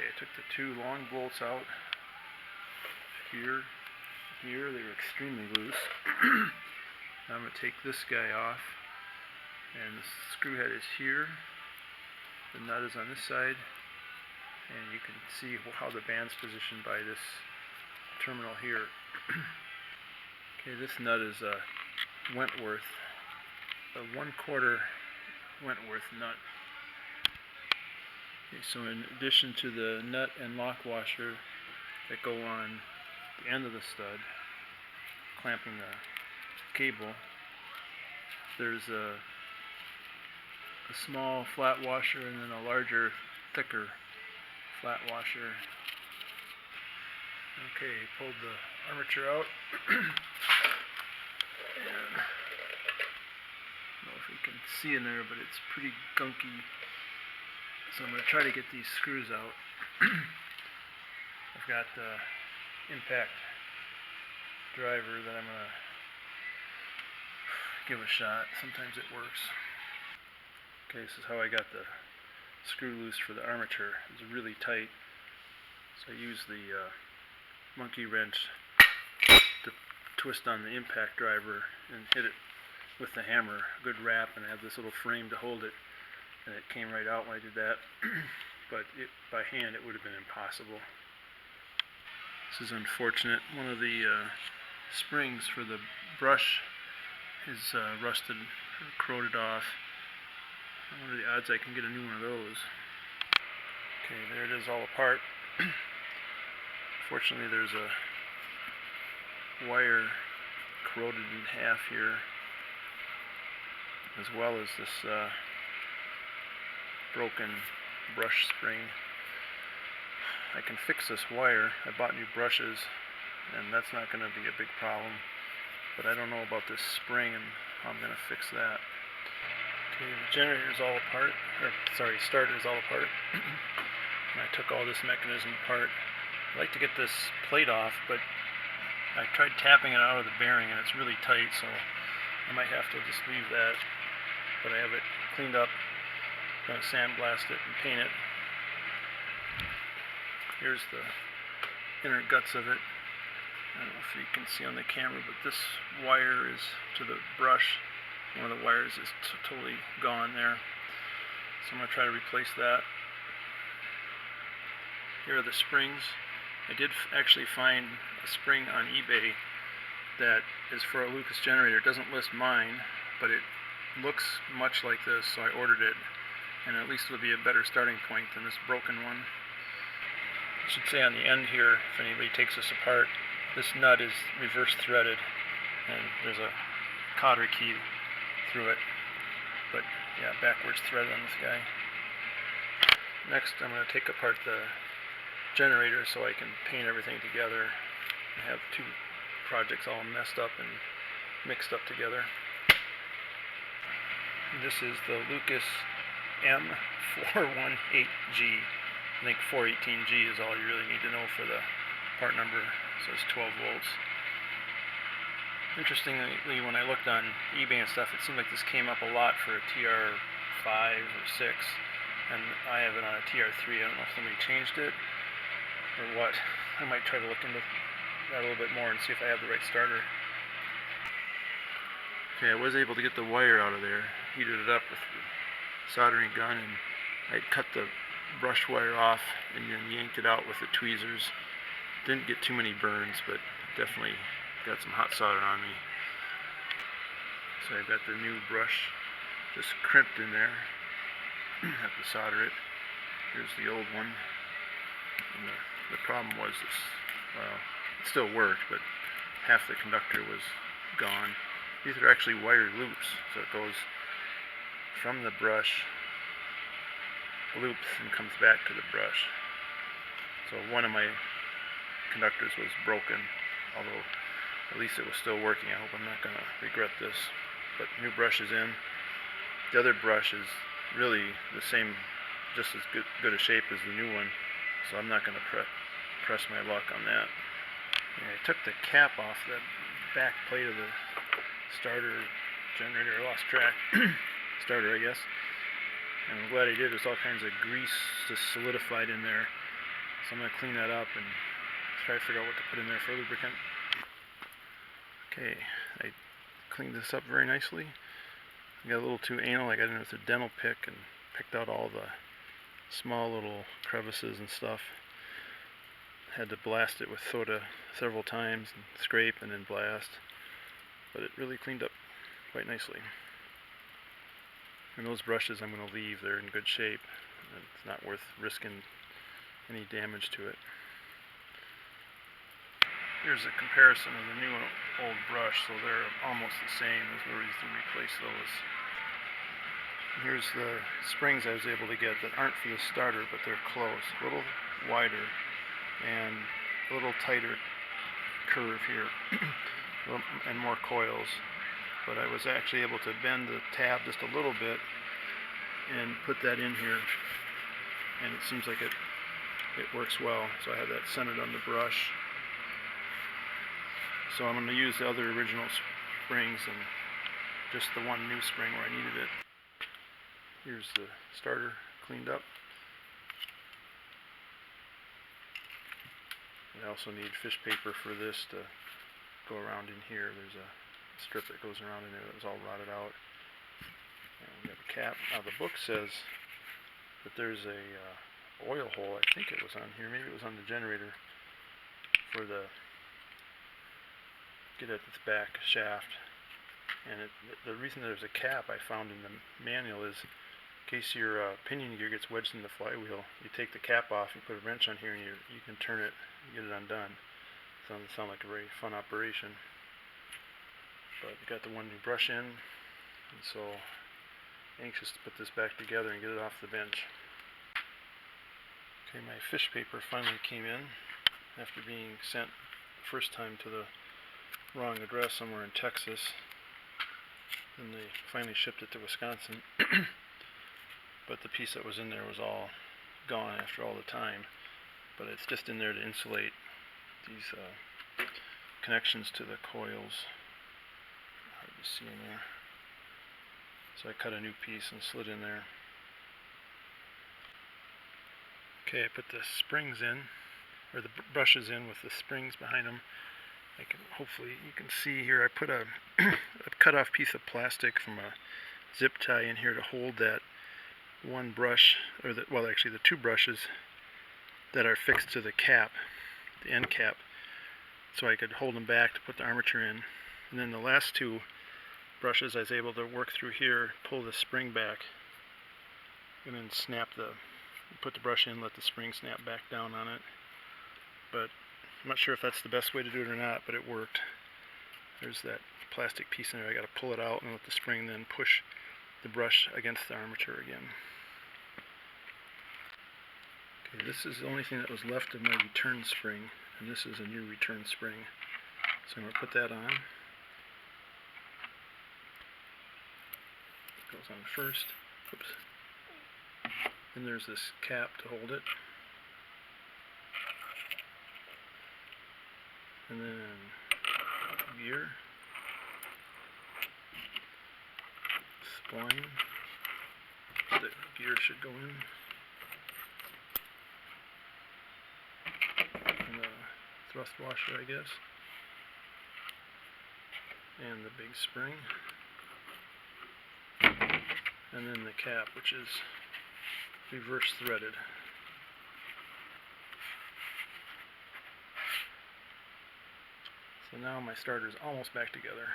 Okay, I took the two long bolts out here. They were extremely loose. Now I'm going to take this guy off, and the screw head is here. The nut is on this side, and you can see how the band's positioned by this terminal here. Okay, this nut is a Wentworth, a 1/4 Wentworth nut. Okay, so in addition to the nut and lock washer that go on the end of the stud, clamping the cable, there's a small flat washer and then a larger, thicker flat washer. Okay, pulled the armature out. And I don't know if you can see in there, but it's pretty gunky. So I'm going to try to get these screws out. I've got the impact driver that I'm going to give a shot. Sometimes it works. Okay, this is how I got the screw loose for the armature. It's really tight, so I use the monkey wrench to twist on the impact driver and hit it with the hammer. A good wrap, and I have this little frame to hold it, and it came right out when I did that. But by hand it would have been impossible. This is unfortunate. One of the springs for the brush is rusted or corroded off. What are the odds I can get a new one of those? Okay, there it is, all apart. Fortunately, there's a wire corroded in half here, as well as this broken brush spring. I can fix this wire. I bought new brushes, and that's not going to be a big problem. But I don't know about this spring and how I'm going to fix that. Okay, the generator is all apart, starter is all apart. And I took all this mechanism apart. I'd like to get this plate off, but I tried tapping it out of the bearing and it's really tight, so I might have to just leave that. But I have it cleaned up. I'm going to sandblast it and paint it. Here's the inner guts of it. I don't know if you can see on the camera, but this wire is to the brush. One of the wires is totally gone there. So I'm going to try to replace that. Here are the springs. I did actually find a spring on eBay that is for a Lucas generator. It doesn't list mine, but it looks much like this, so I ordered it. And at least it'll be a better starting point than this broken one. I should say on the end here, if anybody takes this apart, this nut is reverse threaded, and there's a cotter key through it, but yeah, backwards thread on this guy. Next, I'm going to take apart the generator so I can paint everything together. I have two projects all messed up and mixed up together. And this is the Lucas M418G. I think 418G is all you really need to know for the part number, so it's 12 volts. Interestingly, when I looked on eBay and stuff, it seemed like this came up a lot for a TR5 or 6, and I have it on a TR3. I don't know if somebody changed it or what. I might try to look into that a little bit more and see if I have the right starter. Okay, I was able to get the wire out of there, heated it up with the soldering gun, and I cut the brush wire off and then yanked it out with the tweezers. Didn't get too many burns, but definitely got some hot solder on me. So I've got the new brush just crimped in there. Have to solder it. Here's the old one. And the problem was this, well, it still worked, but half the conductor was gone. These are actually wired loops, so it goes from the brush, loops, and comes back to the brush. So one of my conductors was broken, although at least it was still working. I hope I'm not going to regret this. But new brush is in. The other brush is really the same, just as good a shape as the new one, so I'm not going to press my luck on that. And I took the cap off the back plate of the starter generator. I lost track. Starter, I guess. And I'm glad I did. There's all kinds of grease just solidified in there. So I'm going to clean that up and try to figure out what to put in there for lubricant. Okay, I cleaned this up very nicely. I got a little too anal. I got in with a dental pick and picked out all the small little crevices and stuff. Had to blast it with soda several times and scrape and then blast. But it really cleaned up quite nicely. And those brushes I'm going to leave. They're in good shape. It's not worth risking any damage to it. Here's a comparison of the new and old brush, so they're almost the same. There's no reason to replace those. Here's the springs I was able to get that aren't for the starter, but they're close. A little wider and a little tighter curve here and more coils. But I was actually able to bend the tab just a little bit and put that in here, and it seems like it works well. So I have that centered on the brush. So I'm going to use the other original springs and just the one new spring where I needed it. Here's the starter cleaned up. I also need fish paper for this to go around in here. There's a strip that goes around in there that was all rotted out. And we have a cap. Now the book says that there's a oil hole. I think it was on here. Maybe it was on the generator for the get at this back shaft. And the reason there's a cap I found in the manual is in case your pinion gear gets wedged in the flywheel, you take the cap off, you put a wrench on here, and you can turn it and get it undone. Doesn't sound like a very fun operation. But we got the one new brush in, and so anxious to put this back together and get it off the bench. Okay, my fish paper finally came in after being sent the first time to the wrong address somewhere in Texas, and they finally shipped it to Wisconsin. But the piece that was in there was all gone after all the time. But it's just in there to insulate these connections to the coils. Hard to see in there. So I cut a new piece and slid in there. Okay, I put the springs in, or the brushes in with the springs behind them. Hopefully you can see here I put a cut off piece of plastic from a zip tie in here to hold that one brush, or actually the two brushes that are fixed to the cap, the end cap, so I could hold them back to put the armature in. And then the last two brushes I was able to work through here, pull the spring back, and then put the brush in, let the spring snap back down on it. But I'm not sure if that's the best way to do it or not, but it worked. There's that plastic piece in there. I got to pull it out and let the spring then push the brush against the armature again. Okay, this is the only thing that was left of my return spring, and this is a new return spring. So I'm going to put that on. It goes on first. Oops. And there's this cap to hold it. And then gear, spline, the gear should go in, and the thrust washer, I guess, and the big spring, and then the cap, which is reverse threaded. So now my starter is almost back together.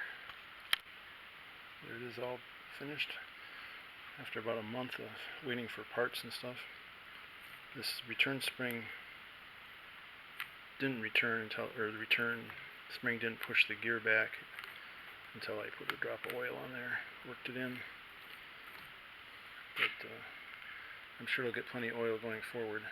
There it is, all finished after about a month of waiting for parts and stuff. This return spring didn't return or the return spring didn't push the gear back until I put a drop of oil on there, worked it in. But I'm sure it'll get plenty of oil going forward.